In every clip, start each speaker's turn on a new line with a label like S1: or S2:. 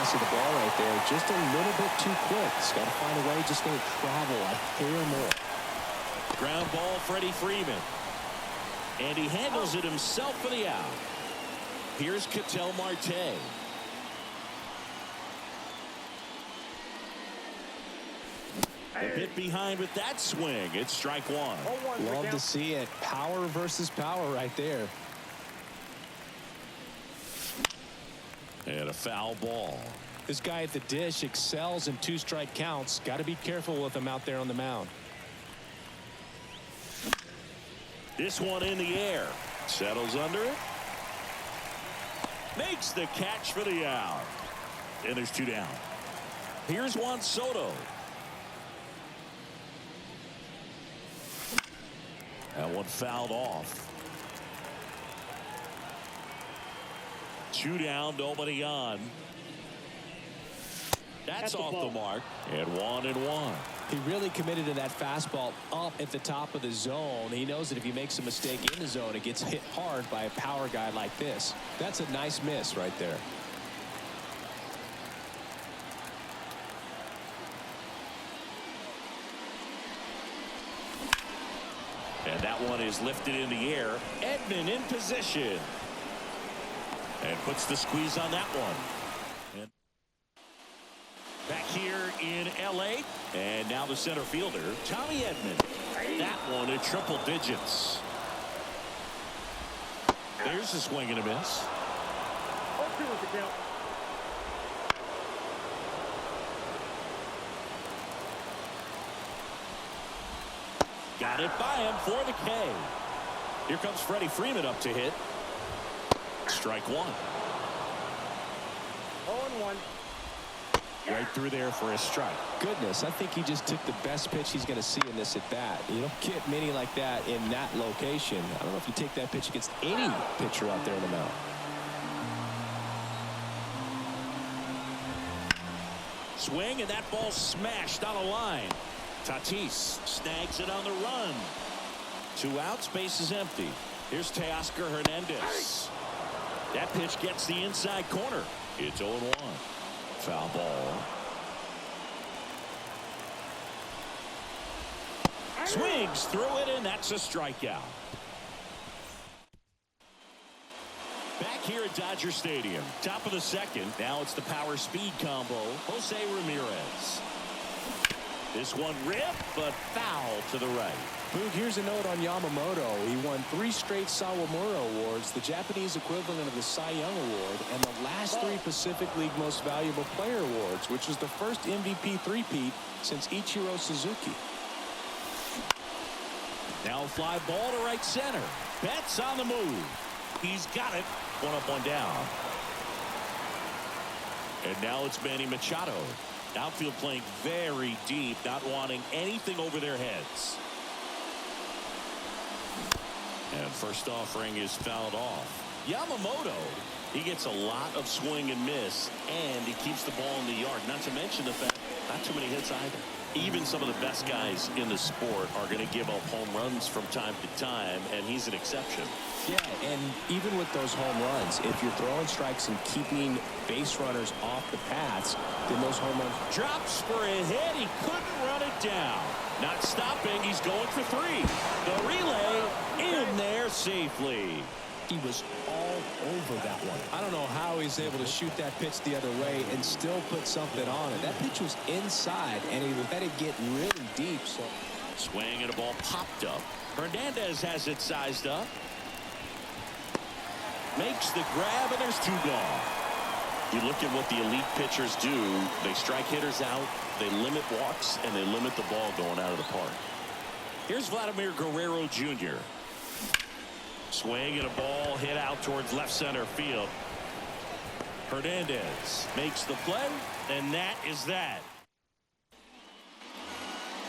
S1: pass of the ball right there. Just a little bit too quick. He's got to find a way just to travel a hair more.
S2: Ground ball, Freddie Freeman. And he handles it himself for the out. Here's Ketel Marte. A bit behind with that swing. It's strike one.
S1: Love to see it. Power versus power right there.
S2: And a foul ball.
S1: This guy at the dish excels in two-strike counts. Got to be careful with him out there on the mound.
S2: This one in the air. Settles under it. Makes the catch for the out. And there's two down. Here's Juan Soto. That one fouled off. Two down, nobody on. That's off the mark. And 1-1.
S1: He really committed to that fastball up at the top of the zone. He knows that if he makes a mistake in the zone, it gets hit hard by a power guy like this. That's a nice miss right there.
S2: And that one is lifted in the air. Edman in position. And puts the squeeze on that one. And back here in L.A. And now the center fielder, Tommy Edman. That one at triple digits. There's a swing and a miss. Got it by him for the K. Here comes Freddie Freeman up to hit. Strike one.
S3: 0-1.
S2: Right through there for a strike.
S1: Goodness, I think he just took the best pitch he's going to see in this at bat. You don't get many like that in that location. I don't know if you take that pitch against any pitcher out there in the mound.
S2: Swing, and that ball smashed on a line. Tatis snags it on the run. 2 outs, base is empty. Here's Teoscar Hernandez. That pitch gets the inside corner. It's 0-1. Foul ball. Swings through it, and that's a strikeout. Back here at Dodger Stadium, top of the second. Now it's the power speed combo. Jose Ramirez. This one ripped, but foul to the right.
S1: Boog, here's a note on Yamamoto. He won 3 straight Sawamura Awards, the Japanese equivalent of the Cy Young Award, and the last 3 Pacific League Most Valuable Player Awards, which was the first MVP three-peat since Ichiro Suzuki.
S2: Now a fly ball to right center. Betts on the move. He's got it. 1 up, 1 down. And now it's Manny Machado. Outfield playing very deep, not wanting anything over their heads. And first offering is fouled off. Yamamoto, he gets a lot of swing and miss, and he keeps the ball in the yard. Not to mention the fact, not too many hits either. Even some of the best guys in the sport are going to give up home runs from time to time, and he's an exception.
S1: Yeah, and even with those home runs, if you're throwing strikes and keeping base runners off the paths, then those home runs.
S2: Drops for a hit. He couldn't run it down. Not stopping. He's going for 3. The relay in there safely.
S1: He was all over that one. I don't know how he's able to shoot that pitch the other way and still put something on it. That pitch was inside, and he let it get really deep. So,
S2: swing and a ball popped up. Hernandez has it sized up. Makes the grab, and there's 2 gone. You look at what the elite pitchers do. They strike hitters out, they limit walks, and they limit the ball going out of the park. Here's Vladimir Guerrero Jr. Swing and a ball hit out towards left center field. Hernandez makes the play, and that is that.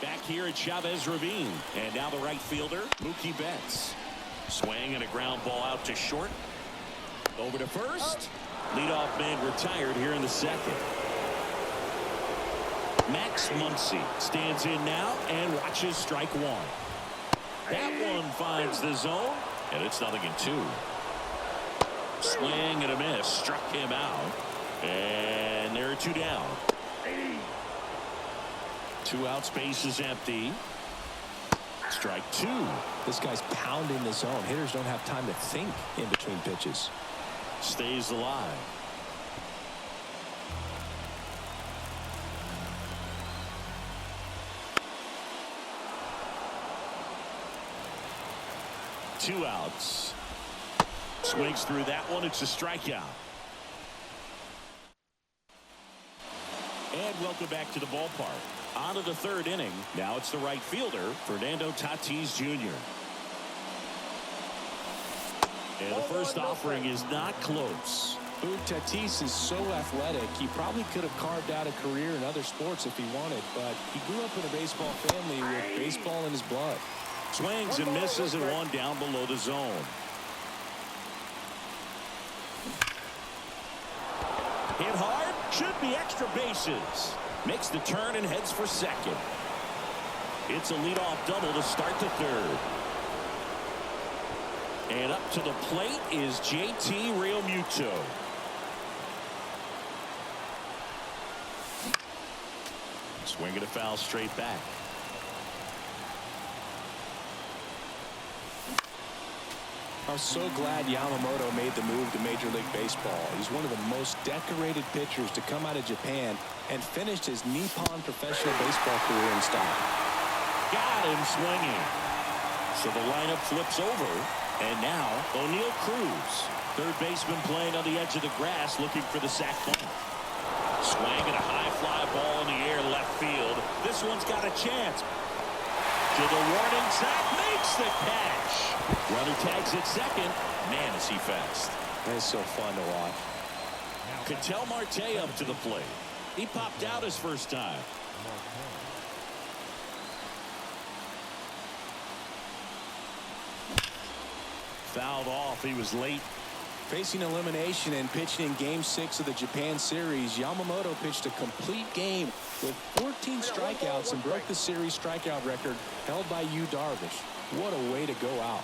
S2: Back here at Chavez Ravine, and now the right fielder, Mookie Betts. Swing and a ground ball out to short. Over to first. Leadoff man retired here in the second. Max Muncy stands in now and watches strike 1. That one finds the zone, and it's 0-2. Swing and a miss. Struck him out. And there are two down. 2 outs, base is empty. Strike two.
S1: This guy's pounding the zone. Hitters don't have time to think in between pitches.
S2: Stays alive. Two outs. Swings through that one. It's a strikeout. And welcome back to the ballpark. On to the third inning. Now it's the right fielder, Fernando Tatis Jr. And the first offering is not close.
S1: Tatis is so athletic. He probably could have carved out a career in other sports if he wanted, but he grew up in a baseball family with baseball in his blood.
S2: Swings and misses and one down below the zone. Hit hard. Should be extra bases. Makes the turn and heads for second. It's a leadoff double to start the third. And up to the plate is JT Realmuto. Swinging a foul straight back.
S1: I'm so glad Yamamoto made the move to Major League Baseball. He's one of the most decorated pitchers to come out of Japan and finished his Nippon professional baseball career in style.
S2: Got him swinging. So the lineup flips over. And now O'Neill Cruz, third baseman, playing on the edge of the grass, looking for the sac bunt. Swinging a high fly ball in the air left field. This one's got a chance. To the warning track, makes the catch. Runner tags at second. Man, is he fast.
S1: It's so fun to watch.
S2: Ketel Marte up to the plate. He popped out his first time. Fouled off. He was late.
S1: Facing elimination and pitching in Game 6 of the Japan series, Yamamoto pitched a complete game with 14 strikeouts and broke the series strikeout record held by Yu Darvish. What a way to go out.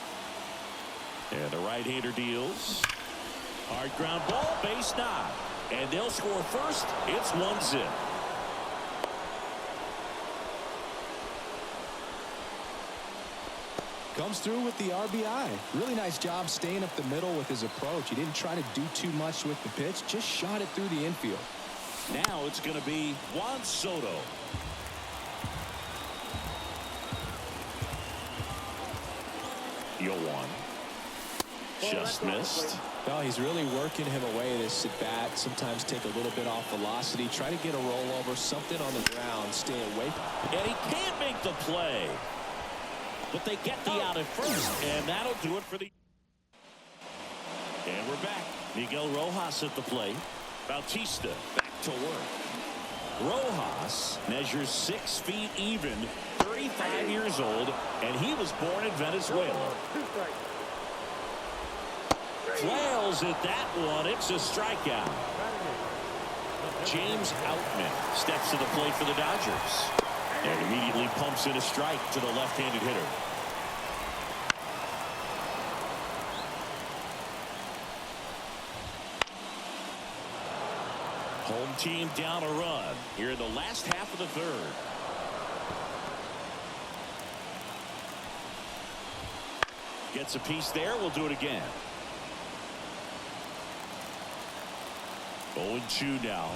S2: And the right-hander deals. Hard ground ball, base knock. And they'll score first. It's 1-0.
S1: Comes through with the RBI. Really nice job staying up the middle with his approach. He didn't try to do too much with the pitch, just shot it through the infield.
S2: Now it's going to be Juan Soto. Yoan. Just missed.
S1: Well, he's really working him away this at bat. Sometimes take a little bit off velocity. Try to get a rollover, something on the ground. Stay away.
S2: And he can't make the play. But they get the out at first, and that'll do it for the... And we're back. Miguel Rojas at the plate. Bautista back to work. Rojas measures 6 feet even, 35 years old, and he was born in Venezuela. Flails at that one. It's a strikeout. James Outman steps to the plate for the Dodgers. And immediately pumps in a strike to the left-handed hitter. Home team down a run here in the last half of the third. Gets a piece there. We'll do it again. 0-2 now.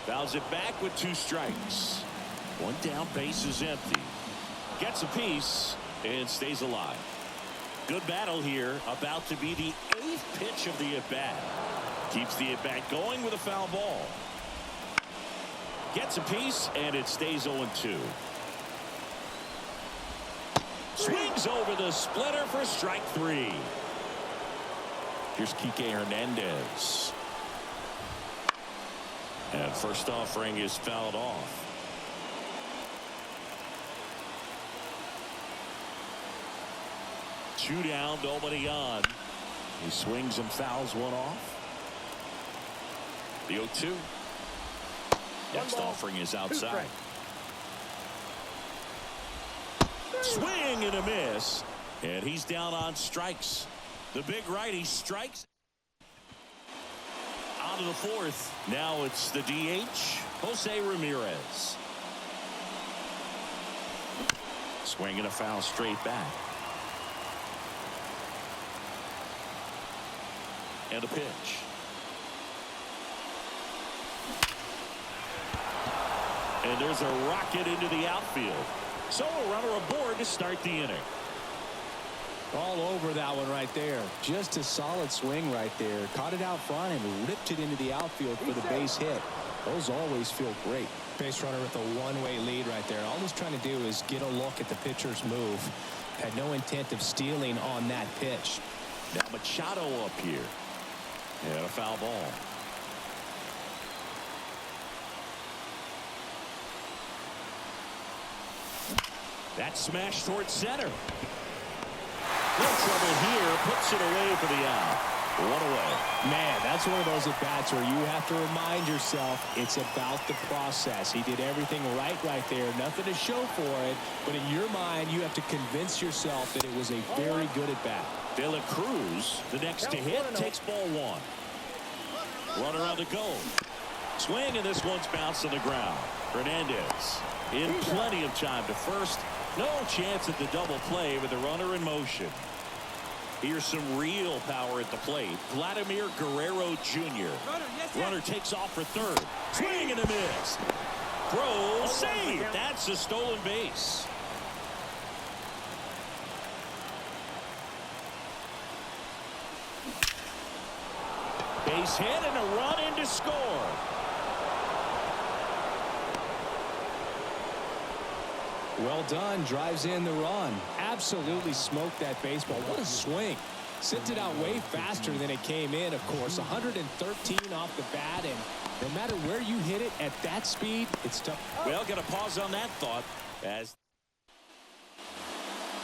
S2: Fouls it back with 2 strikes. One down, base is empty. Gets a piece and stays alive. Good battle here. About to be the 8th pitch of the at-bat. Keeps the at-bat going with a foul ball. Gets a piece and it stays 0-2. Swings over the splitter for strike 3. Here's Kike Hernandez. And first offering is fouled off. Two down, nobody on. He swings and fouls one off. The 0-2. Next offering is outside. Swing and a miss. And he's down on strikes. The big righty strikes. Bottom of the fourth. Now it's the DH, Jose Ramirez. Swing and a foul straight back. And a pitch. And there's a rocket into the outfield. So a runner aboard to start the inning.
S1: All over that one right there. Just a solid swing right there. Caught it out front and ripped it into the outfield for the base hit. Those always feel great.
S3: Base runner with a one-way lead right there. All he's trying to do is get a look at the pitcher's move. Had no intent of stealing on that pitch.
S2: Now Machado up here. And a foul ball. That smash towards center. No trouble here. Puts it away for the out. One away.
S3: Man, that's one of those at-bats where you have to remind yourself it's about the process. He did everything right there. Nothing to show for it. But in your mind, you have to convince yourself that it was a very good at-bat.
S2: De La Cruz, the next to hit, takes ball one. Runner on the go. Swing, and this one's bounced on the ground. Hernandez in plenty of time to first. No chance at the double play with the runner in motion. Here's some real power at the plate. Vladimir Guerrero Jr. Runner takes off for third. Swing and a miss. Throw, save. That's a stolen base. Base hit and a run in to score.
S3: Well done. Drives in the run. Absolutely smoked that baseball. What a swing. Sent it out way faster than it came in, of course. 113 off the bat, and no matter where you hit it at that speed, it's tough.
S2: Well, got to pause on that thought. As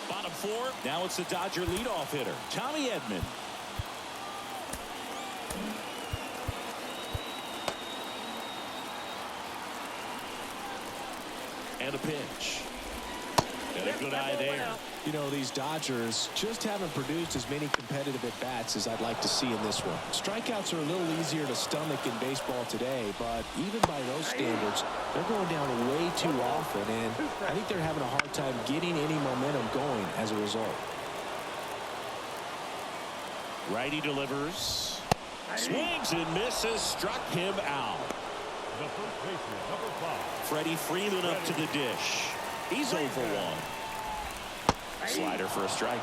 S2: bottom four, now it's the Dodger leadoff hitter, Tommy Edman. And a pitch. Got a good eye there.
S1: You know, these Dodgers just haven't produced as many competitive at-bats as I'd like to see in this one. Strikeouts are a little easier to stomach in baseball today, but even by those standards, they're going down way too often, and I think they're having a hard time getting any momentum going as a result.
S2: Righty delivers. Swings and misses. Struck him out.
S4: The first baseman, number 5.
S2: Freddie Freeman up to the dish. He's 0 for 1. Slider for a strike.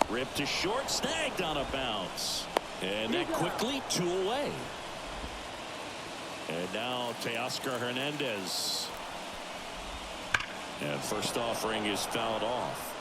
S2: Ripped to short, snagged on a bounce. And that quickly 2 away. And now Teoscar Hernandez. And first offering is fouled off.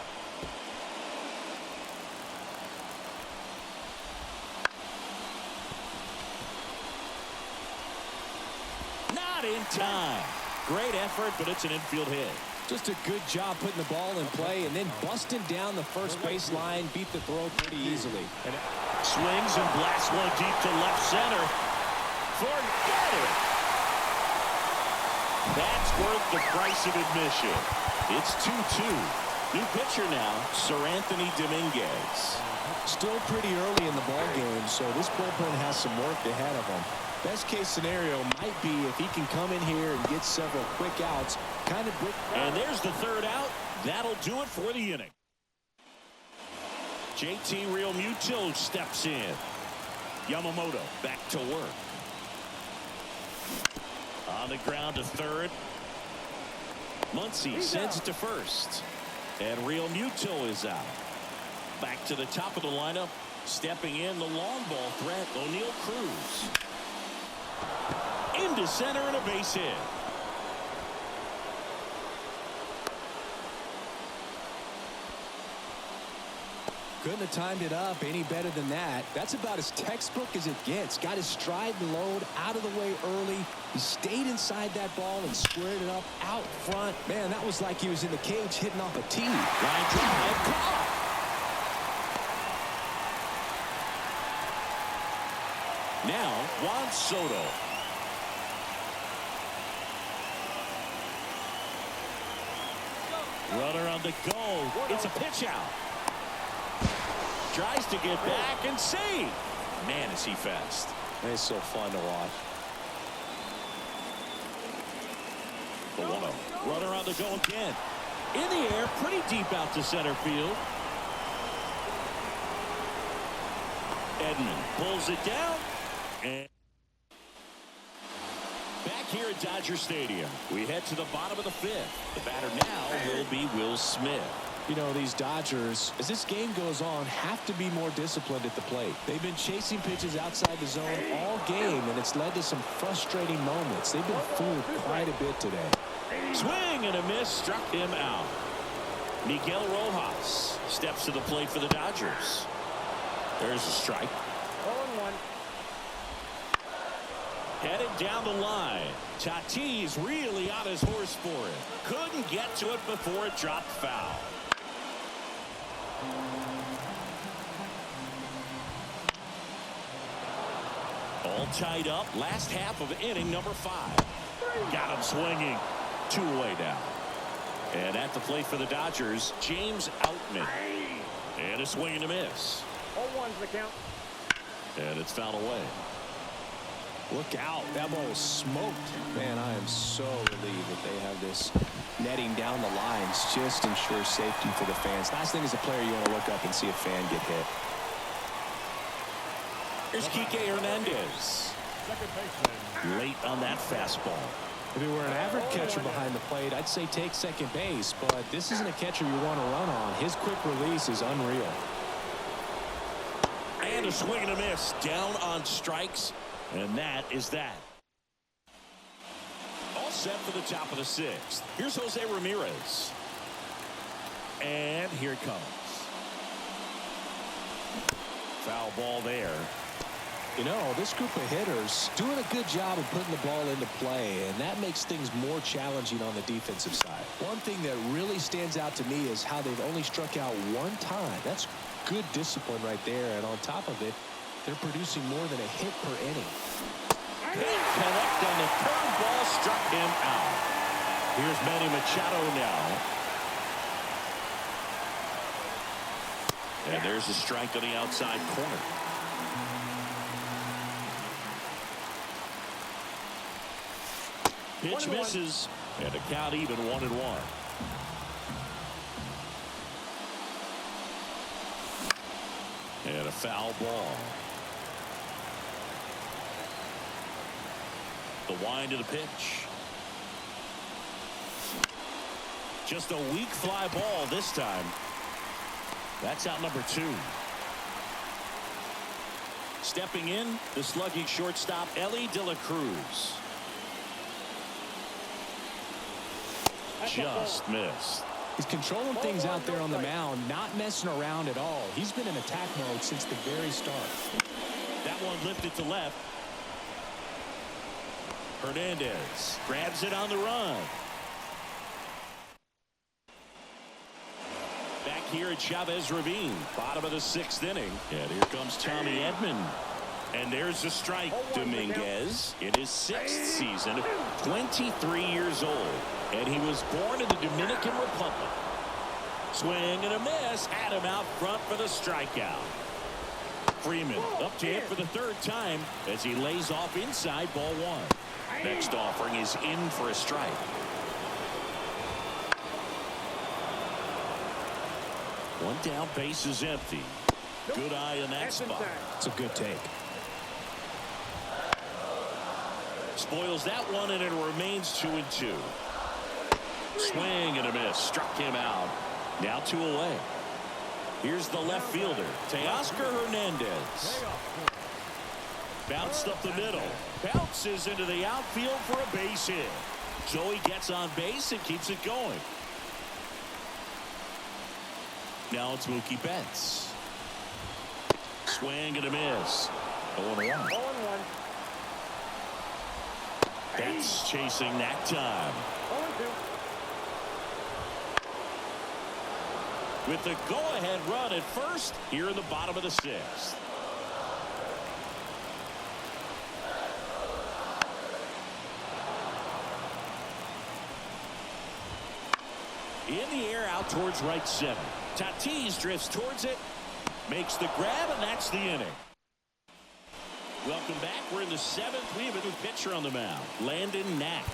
S2: Not in time. Great effort, but it's an infield hit.
S3: Just a good job putting the ball in play and then busting down the first base line. Beat the throw pretty easily. And
S2: swings and blasts one deep to left center. Forget it. That's worth the price of admission. It's 2-2. New pitcher now, Sir Anthony Dominguez.
S1: Still pretty early in the ball game, so this bullpen has some work ahead of him. Best case scenario might be if he can come in here and get several quick outs, kind of quick.
S2: And there's the third out. That'll do it for the inning. JT Realmuto steps in. Yamamoto back to work. On the ground to third. Muncy sends it to first. And Realmuto is out. Back to the top of the lineup. Stepping in, the long ball threat, O'Neal Cruz. Into center and a base hit.
S3: couldn't have timed it up any better than that. That's about as textbook as it gets. Got his stride and load out of the way early. He stayed inside that ball and squared it up out front. Man, that was like he was in the cage hitting off a tee.
S2: Line drive caught. Now Juan Soto. Runner on the go. It's a pitch out. Tries to get back and save. Man, is he fast.
S3: It's so fun to watch.
S2: The 1-0. Runner on the go again. In the air, pretty deep out to center field. Edman pulls it down. And back here at Dodger Stadium, we head to the bottom of the 5th. The batter now will be Will Smith.
S3: You know, these Dodgers, as this game goes on, have to be more disciplined at the plate. They've been chasing pitches outside the zone all game, and it's led to some frustrating moments. They've been fooled quite a bit today.
S2: Swing and a miss, struck him out. Miguel Rojas steps to the plate for the Dodgers. There's a strike.
S4: 0-1.
S2: Headed down the line. Tatis really on his horse for it. Couldn't get to it before it dropped foul. All tied up. Last half of inning number 5. Got him swinging. 2 away now. And at the plate for the Dodgers, James Outman. And a swing and a miss.
S4: 0-1's the count.
S2: And it's fouled away.
S3: Look out. That ball was smoked. Man, I am so relieved that they have this netting down the lines. Just ensures safety for the fans. Last thing as a player, you want to look up and see a fan get hit.
S2: Here's Kike Hernandez.
S4: Second baseman.
S2: Late on that fastball.
S3: If it were an average catcher behind the plate, I'd say take second base, but this isn't a catcher you want to run on. His quick release is unreal.
S2: And a swing and a miss. Down on strikes. And that is that. All set for the top of the 6th. Here's Jose Ramirez. And here it comes. Foul ball there.
S3: You know, this group of hitters doing a good job of putting the ball into play, and that makes things more challenging on the defensive side. One thing that really stands out to me is how they've only struck out 1 time. That's good discipline right there, and on top of it, they're producing more than a hit per inning.
S2: Can't connect on the curveball, struck him out. Here's Manny Machado now. And there's a strike on the outside corner. Pitch misses, and a count even 1-1. And a foul ball. The wind of the pitch. Just a weak fly ball this time. That's out number 2. Stepping in, the slugging shortstop, Ellie De La Cruz. Just missed.
S3: He's controlling things out there on the mound, not messing around at all. He's been in attack mode since the very start.
S2: That one lifted to left. Hernandez grabs it on the run. Back here at Chavez Ravine, bottom of the 6th inning. And here comes Tommy Edman. And there's a strike. Dominguez in his 6th season, 23 years old. And he was born in the Dominican Republic. Swing and a miss. Had him out front for the strikeout. Freeman up to hit for the 3rd time as he lays off inside ball 1. Next offering is in for a strike. One down, base is empty. Good eye in that spot.
S3: It's a good take.
S2: Spoils that one, and it remains 2-2. Swing and a miss. Struck him out. Now 2 away. Here's the left fielder, Teoscar Hernandez. Bounced up the middle. Bounces into the outfield for a base hit. So he gets on base and keeps it going. Now it's Mookie Betts. Swing and a miss. 0-1. Betts chasing that time.
S4: 0-2.
S2: With the go-ahead run at first here in the bottom of the 6th. In the air out towards right center. Tatis drifts towards it. makes the grab, and that's the inning. Welcome back. We're in the 7th. We have a new pitcher on the mound, Landon Knack.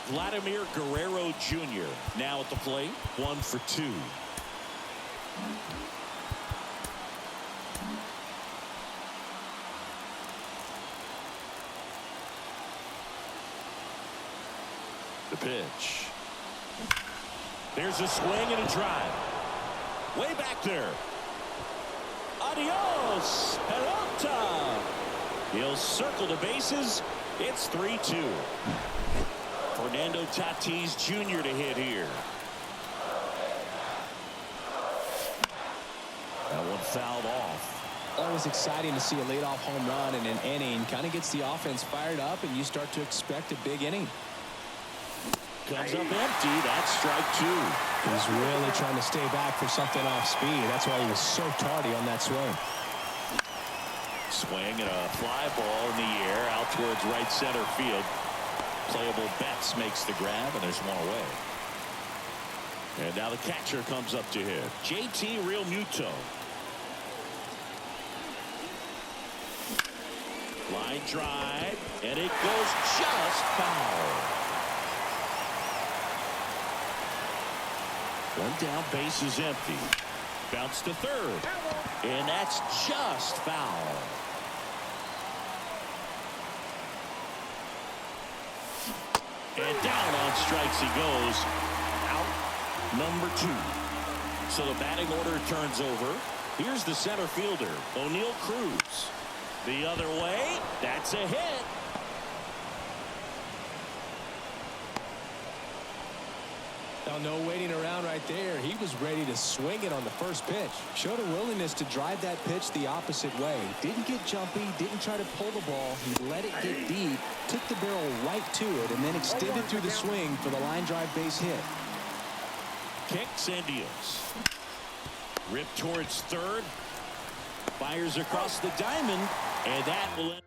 S2: Vladimir Guerrero Jr. now at the plate, 1 for 2. The pitch. There's a swing and a drive. Way back there. Adios, Peralta. He'll circle the bases. It's 3-2. Fernando Tatis Jr. to hit here. That one fouled off.
S3: Always exciting to see a leadoff home run in an inning. Kind of gets the offense fired up, and you start to expect a big inning.
S2: Comes up empty. That's strike 2.
S3: He's really trying to stay back for something off speed. That's why he was so tardy on that swing.
S2: Swing and a fly ball in the air out towards right center field. Playable Betts makes the grab, and there's one away. And now the catcher comes up to hit. JT Realmuto. Line drive, and it goes just foul. One down, base is empty. Bounce to third, and that's just foul. And down on strikes he goes. Out number 2. So the batting order turns over. Here's the center fielder, O'Neal Cruz. The other way, that's a hit.
S3: Now, no waiting around right there. He was ready to swing it on the first pitch. Showed a willingness to drive that pitch the opposite way. Didn't get jumpy, didn't try to pull the ball. He let it get deep, took the barrel right to it, and then extended through the swing for the line drive base hit.
S2: Kicks and deals. Ripped towards third. Fires across the diamond, and that will end.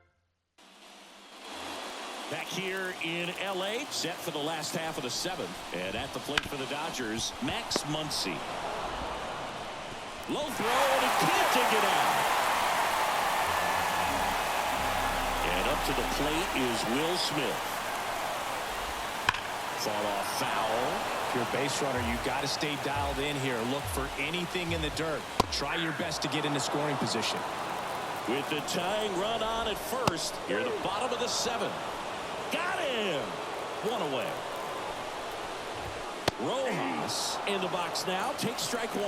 S2: Back here in L.A., set for the last half of the 7th. And at the plate for the Dodgers, Max Muncy. Low throw, and he can't take it out. And up to the plate is Will Smith. Fought off foul.
S3: If you're a base runner, you got to stay dialed in here. Look for anything in the dirt. Try your best to get into scoring position.
S2: With the tying run on at first, here at the bottom of the 7th. Got him! One away. Rojas in the box now. Takes strike 1.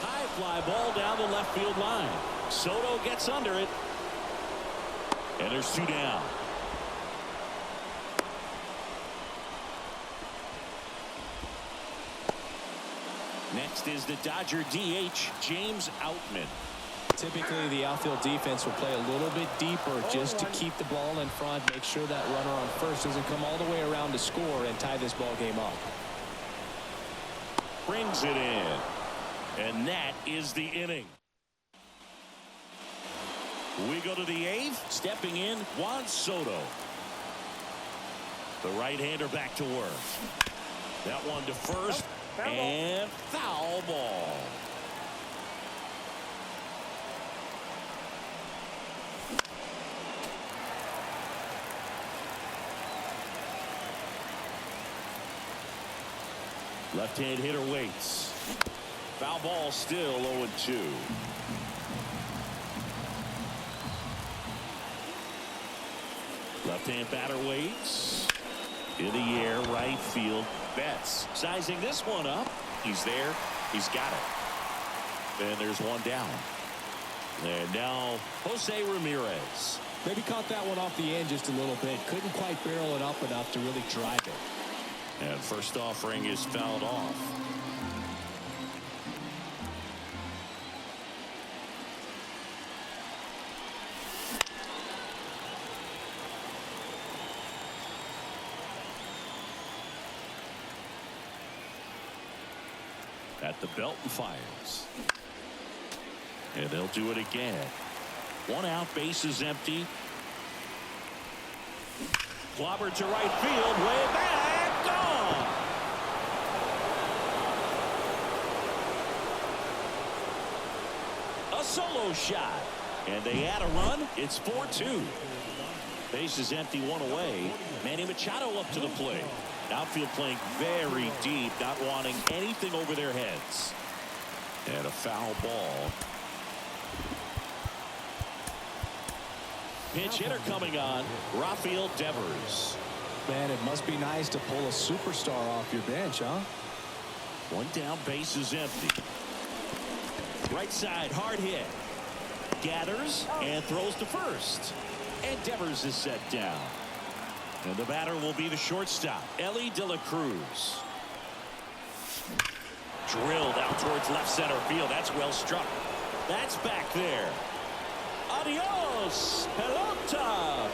S2: High fly ball down the left field line. Soto gets under it. And there's 2 down. Next is the Dodger DH, James Outman.
S3: Typically, the outfield defense will play a little bit deeper just to keep the ball in front, make sure that runner on first doesn't come all the way around to score and tie this ball game up.
S2: Brings it in. And that is the inning. We go to the 8th. Stepping in, Juan Soto. The right-hander back to work. That one to first. And foul ball. Left-hand hitter waits. Foul ball still 0-2. Left-hand batter waits. In the air, right field. Betts sizing this one up. He's there. He's got it. And there's one down. And now Jose Ramirez.
S3: Maybe caught that one off the end just a little bit. Couldn't quite barrel it up enough to really drive it.
S2: And first offering is fouled off. At the belt and fires. And they'll do it again. One out, base is empty. Clobbered to right field, way back, gone. A solo shot, and they add a run. It's 4-2. Base is empty, one away. Manny Machado up to the plate. Outfield playing very deep, not wanting anything over their heads. And a foul ball. Pinch hitter coming on, Rafael Devers.
S3: Man, it must be nice to pull a superstar off your bench, huh?
S2: One down, base is empty. Right side, hard hit. Gathers and throws to first. And Devers is set down. And the batter will be the shortstop, Ellie De La Cruz. Drilled out towards left center field. That's well struck. That's back there. Adios, pelota.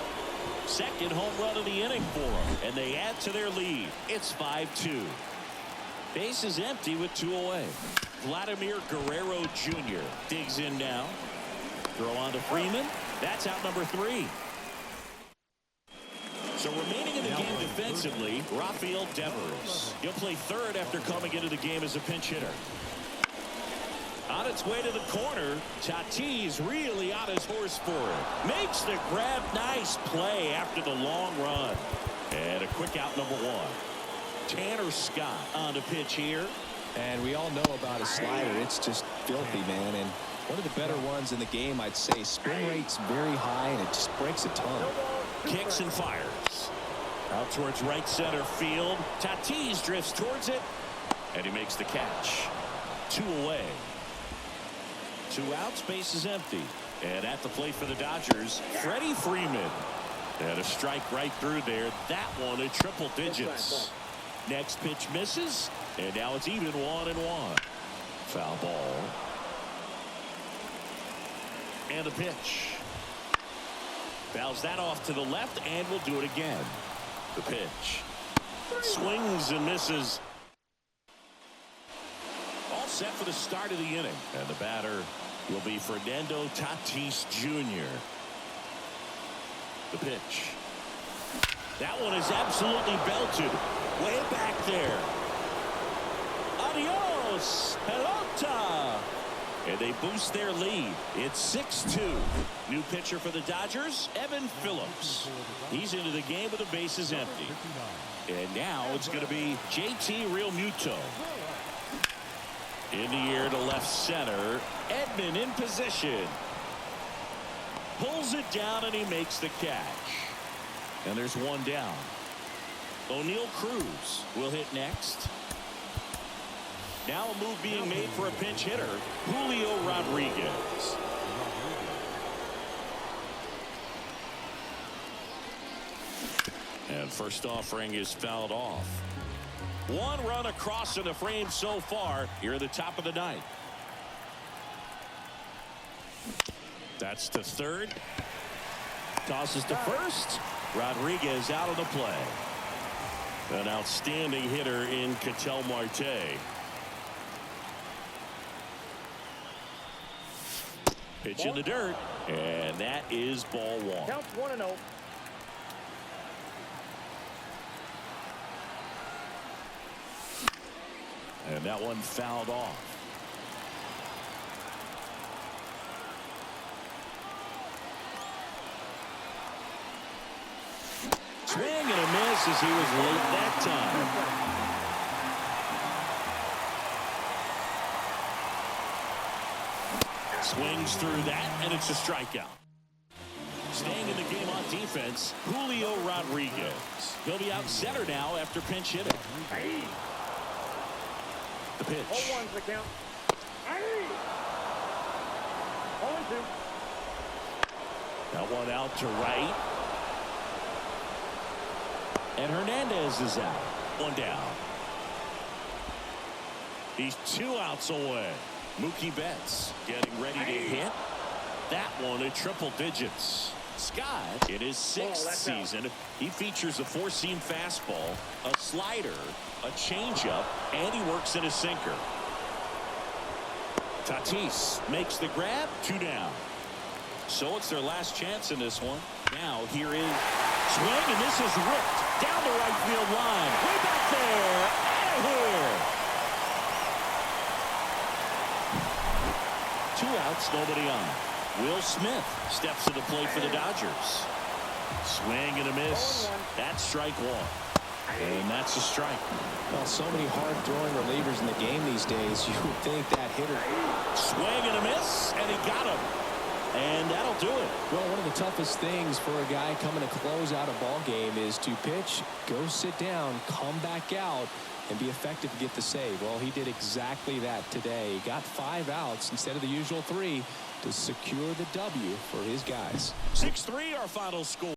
S2: Second home run of the inning for them. And they add to their lead. It's 5-2. Base is empty with 2 away. Vladimir Guerrero Jr. digs in now. Throw on to Freeman. That's out number 3. So remaining in the game defensively, Rafael Devers. He'll play third after coming into the game as a pinch hitter. On its way to the corner, Tatis really on his horse for it. Makes the grab. Nice play after the long run. And a quick out number 1. Tanner Scott on the pitch here.
S3: And we all know about his slider. It's just filthy, man. And one of the better ones in the game, I'd say. Spin rate's very high, and it just breaks a ton.
S2: Kicks and fires. Out towards right center field. Tatis drifts towards it. And he makes the catch. 2 away. 2 outs, base is empty. And at the plate for the Dodgers, Freddie Freeman. And a strike right through there. That one in triple digits. Next pitch misses. And now it's even 1-1. Foul ball. And a pitch. Fouls that off to the left, and will do it again. The pitch. Swings and misses. All set for the start of the inning. And the batter will be Fernando Tatis Jr. The pitch. That one is absolutely belted. Way back there. Adios, pelota. And they boost their lead. It's 6-2. New pitcher for the Dodgers, Evan Phillips. He's into the game with the bases empty. And now it's going to be JT Realmuto. In the air to left center. Edman in position. Pulls it down and he makes the catch. And there's 1 down. O'Neal Cruz will hit next. Now a move being made for a pinch hitter, Julio Rodriguez. And first offering is fouled off. 1 run across in the frame so far here at the top of the 9th. That's to third. Tosses to first. Rodriguez out of the play. An outstanding hitter in Ketel Marte. Pitch in the dirt, and that is ball 1.
S4: Counts 1-0.
S2: And that one fouled off. Swing and a miss as he was late that time. Swings through that, and it's a strikeout. Staying in the game on defense, Julio Rodriguez. He'll be out center now after pinch hitting. The pitch.
S4: 0-1's the count. 0-2.
S2: That one out to right. And Hernandez is out. 1 down. He's 2 outs away. Mookie Betts getting ready to hit. That one at triple digits. Scott in his 6th season. He features a 4-seam fastball, a slider, a changeup, and he works in a sinker. Tatis makes the grab. 2 down. So it's their last chance in this one. Now here is Swing, and this is ripped down the right field line. Way back there. Out of here. 2 outs, nobody on. Will Smith steps to the plate for the Dodgers. Swing and a miss. That's strike 1. And that's a strike.
S3: Well, so many hard-throwing relievers in the game these days. You would think that hitter.
S2: Swing and a miss, and he got him. And that'll do it.
S3: Well, one of the toughest things for a guy coming to close out a ball game is to pitch, go sit down, come back out, and be effective to get the save. Well, he did exactly that today. He got 5 outs instead of the usual 3 to secure the W for his guys.
S2: 6-3 our final score.